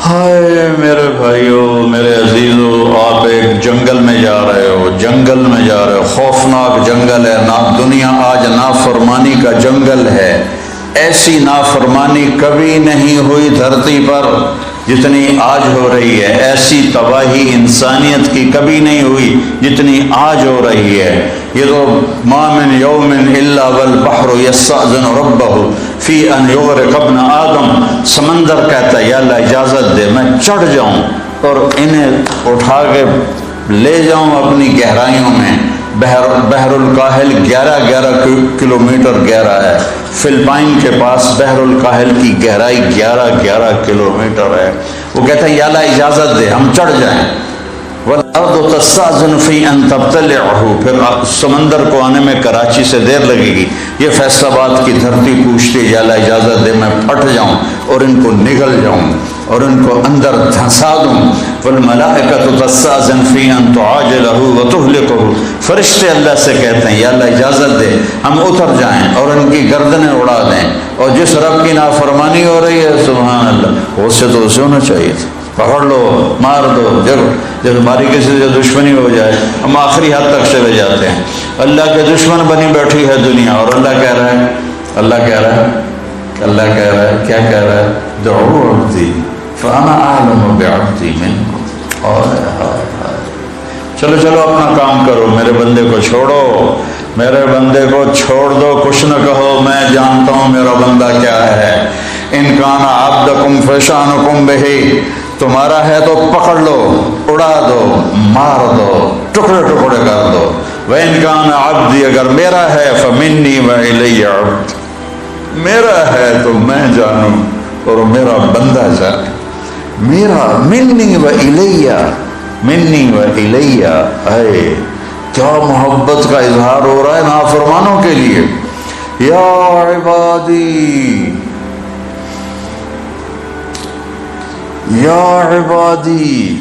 ہائے میرے بھائیو، میرے عزیزو، آپ ایک جنگل میں جا رہے ہو، جنگل میں جا رہے ہو، خوفناک جنگل ہے نا۔ دنیا آج نافرمانی کا جنگل ہے۔ ایسی نافرمانی کبھی نہیں ہوئی دھرتی پر جتنی آج ہو رہی ہے۔ ایسی تباہی انسانیت کی کبھی نہیں ہوئی جتنی آج ہو رہی ہے۔ یہ تو ما من یوم الا والبحر یستأذن ربہ فی ان یغرق ابن آدم، سمندر کہتا ہے یا اللہ اجازت دے میں چڑھ جاؤں اور انہیں اٹھا کے لے جاؤں اپنی گہرائیوں میں۔ بحر الکاہل 11 کلومیٹر گہرا ہے۔ فلپائن کے پاس بحر الکاہل کی گہرائی 11 کلومیٹر ہے۔ وہ کہتا ہے یا اللہ اجازت دے ہم چڑھ جائیں۔ والارض تستأذن فی ان تبتلعہ، پھر سمندر کو آنے میں کراچی سے دیر لگے گی۔ یہ فیصل آباد کی دھرتی پوچھتی ہے یا اللہ اجازت دے میں پھٹ جاؤں اور ان کو نگل جاؤں اور ان کو اندر دھنسا دوں۔ والملائکۃ تستأذن فی ان تعاجلہ وتہلکہ، فرشتے اللہ سے کہتے ہیں یا اللہ اجازت دے ہم اتر جائیں اور ان کی گردنیں اڑا دیں۔ اور جس رب کی نافرمانی ہو رہی ہے سبحان اللہ، اس سے تو اسے ہونا چاہیے تھا، پکڑ لو مار دو، جب ہماری کسی سے دشمنی ہو جائے ہم آخری حد تک چلے جاتے ہیں۔ اللہ کے دشمن بنی بیٹھی ہے دنیا، اور اللہ کہہ رہا ہے کیا کہہ رہا ہے؟ دعو عبدی فانا اعلم بعبدی منکم۔ چلو اپنا کام کرو، میرے بندے کو چھوڑو، میرے بندے کو چھوڑ دو، کچھ نہ کہو، میں جانتا ہوں میرا بندہ کیا ہے۔ ان کان عبدکم فشانکم بہی، تمہارا ہے تو پکڑ لو، اڑا دو، مار دو، ٹکڑے ٹکڑے کر دو۔ وَإِن كَانَ عَبْدِي، اگر میرا ہے فَمِنِّي وَإِلَيَّ عَبْدِ، میرا ہے تو میں جانوں اور میرا بندہ جانے۔ میرا منی و الیہ، اے کیا محبت کا اظہار ہو رہا ہے نافرمانوں کے لیے۔ یا عبادی یا عبادی،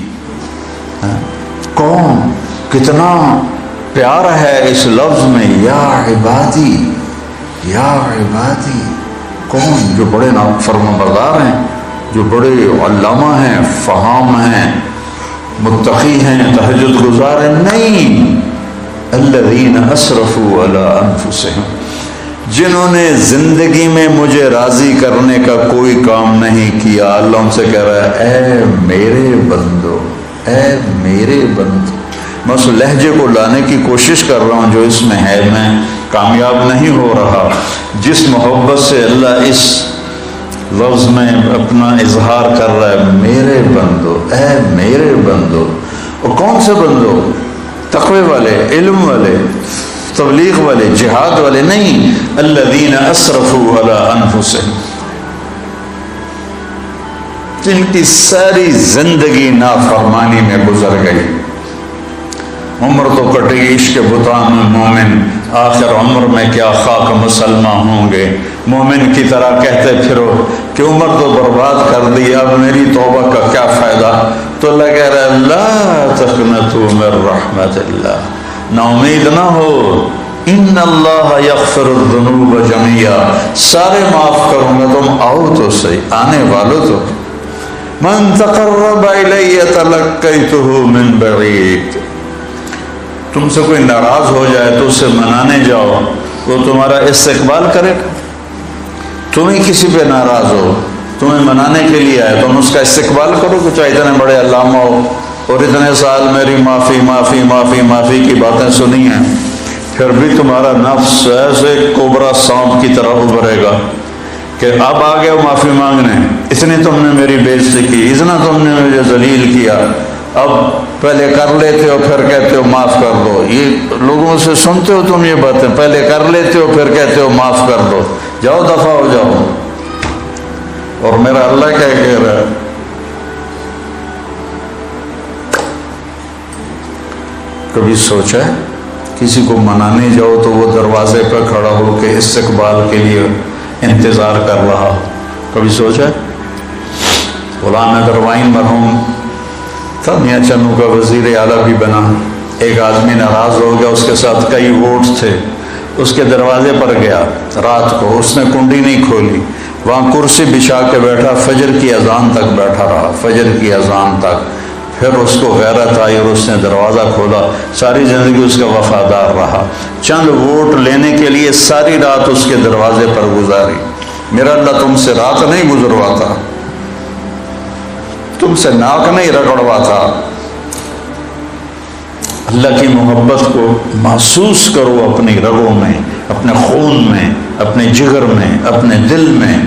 کون کتنا پیار ہے اس لفظ میں، یا عبادی یا عبادی۔ کون؟ جو بڑے فرمانبردار ہیں، جو بڑے علامہ ہیں، فہام ہیں، متقی ہیں، تہجد گزار ہیں؟ نہیں، الذین اسرفوا علی انفسہم، جنہوں نے زندگی میں مجھے راضی کرنے کا کوئی کام نہیں کیا۔ اللہ ان سے کہہ رہا ہے اے میرے بندو، اے میرے بندو۔ میں اس لہجے کو لانے کی کوشش کر رہا ہوں جو اس میں ہے، میں کامیاب نہیں ہو رہا۔ جس محبت سے اللہ اس لفظ میں اپنا اظہار کر رہا ہے، میرے بندو، اے میرے بندو۔ اور کون سے بندو؟ تقوی والے، علم والے، تبلیغ والے، جہاد والے نہیں۔ الذین اسرفوا علی انفسہم، جن کی ساری زندگی نافرمانی میں گزر گئی۔ عمر تو کٹے گی عشق بتان مومن، آخر عمر میں کیا خاک مسلمہ ہوں گے۔ مومن کی طرح کہتے پھرو کہ عمر تو برباد کر دی، اب میری توبہ کا کیا فائدہ۔ تو اللہ کہہ رہا ہے لا تقنطوا من رحمت اللہ، نا امید نہ ہو، ان اللہ یغفر الذنوب جميعا، سارے معاف کروں گا، تم آؤ تو صحیح، آنے والو تو۔ من تقرب الی تلقیتہ من بعید، تم سے کوئی ناراض ہو جائے تو اسے منانے جاؤ، وہ تمہارا استقبال کرے گا۔ تم ہی کسی پہ ناراض ہو، تمہیں منانے کے لیے آئے، تم اس کا استقبال کرو کہ چاہے اتنے بڑے علامہ ہو اور اتنے سال میری معافی معافی معافی معافی کی باتیں سنی ہیں، پھر بھی تمہارا نفس ایسے کوبرا سانپ کی طرح ابھرے گا کہ اب آ گئے معافی مانگنے، اتنی تم نے میری بےعزتی کی، اتنا تم نے مجھے ذلیل کیا، اب پہلے کر لیتے ہو پھر کہتے ہو معاف کر دو۔ یہ لوگوں سے سنتے ہو تم یہ باتیں، پہلے کر لیتے ہو پھر کہتے ہو معاف کر دو، جاؤ دفع ہو جاؤ۔ اور میرا اللہ کیا کہہ رہا ہے؟ کبھی سوچا ہے کسی کو منانے جاؤ تو وہ دروازے پہ کھڑا ہو کے استقبال کے لیے انتظار کر رہا؟ کبھی سوچا ہے؟ غلام حیدروائین مرحوم تھا، میاں چنو کا وزیر اعلیٰ بھی بنا، ایک آدمی ناراض ہو گیا، اس کے ساتھ کئی ووٹ تھے، اس کے دروازے پر گیا رات کو، اس نے کنڈی نہیں کھولی، وہاں کرسی بچھا کے بیٹھا، فجر کی اذان تک بیٹھا رہا، فجر کی اذان تک۔ پھر اس کو غیرت آئی اور اس نے دروازہ کھولا، ساری زندگی اس کا وفادار رہا، چند ووٹ لینے کے لیے ساری رات اس کے دروازے پر گزاری۔ میرا اللہ تم سے رات نہیں گزرواتا، تم سے ناک نہیں رگڑواتا۔ اللہ کی محبت کو محسوس کرو اپنی رگوں میں، اپنے خون میں، اپنے جگر میں، اپنے دل میں۔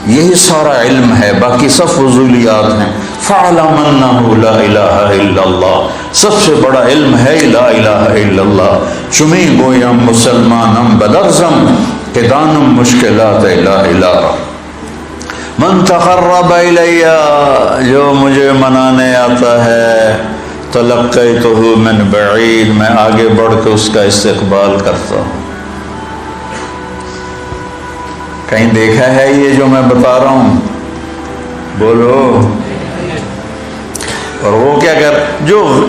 یہی سارا علم ہے، باقی سب فضولیات ہیں۔ فَاعْلَمْ أَنَّهُ لَا إِلَهَ إِلَّا اللَّهُ، سب سے بڑا علم ہے لا الہ الا اللہ۔ چمی گویم مسلمانم بدرزم کہ دانم مشکلات لا الہ۔ من تقرب الیہ، جو مجھے منانے آتا ہے، تلقیتہ من بعید، میں آگے بڑھ کے اس کا استقبال کرتا ہوں۔ کہیں دیکھا ہے یہ جو میں بتا رہا ہوں؟ بولو۔ اور وہ کیا کر، جو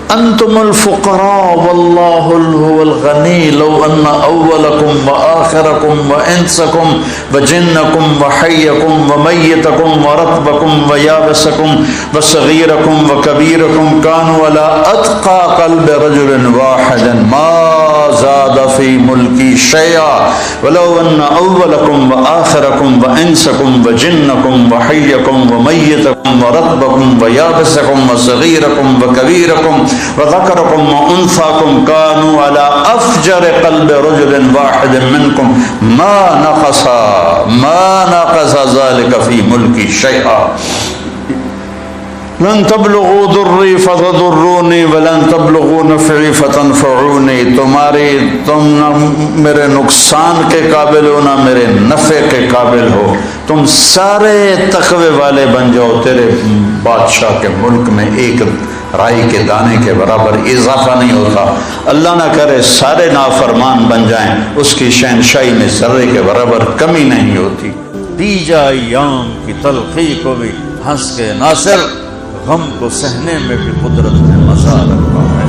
انتم الفقراء واللہ هو الغنی لو ان اولکم وآخرکم وانسکم وجنکم وحیکم ومیتکم ورطبکم ویابسکم وصغیرکم وکبیرکم کانوا علی اتقى قلب رجل واحد ما زاد فی ملکی شیئا ولو ان اولکم وآخرکم وانسکم وجنکم وحیکم ومیتکم ورطبکم ویابسکم وصغیرکم وکبیرکم وذکرکم وانثاکم کانوا علی افجر قلب رجل واحد منکم ما نقص ذلك فی ملکی شیئا لن تبلغوا ضری فتضرونی ولن تبلغوا نفعی فتنفعونی، تم نہ میرے نقصان کے قابل ہو نہ میرے نفع کے قابل ہو، تم سارے تقوی والے بن جاؤ، تیرے بادشاہ کے ملک میں ایک رائی کے دانے کے برابر اضافہ نہیں ہوتا۔ اللہ نہ کرے سارے نافرمان بن جائیں، اس کی شہنشاہی میں ذرے کے برابر کمی نہیں ہوتی۔ دی جائے ایام کی تلخی کو بھی ہنس کے ناصر، غم کو سہنے میں بھی قدرت نے مزہ رکھا ہے۔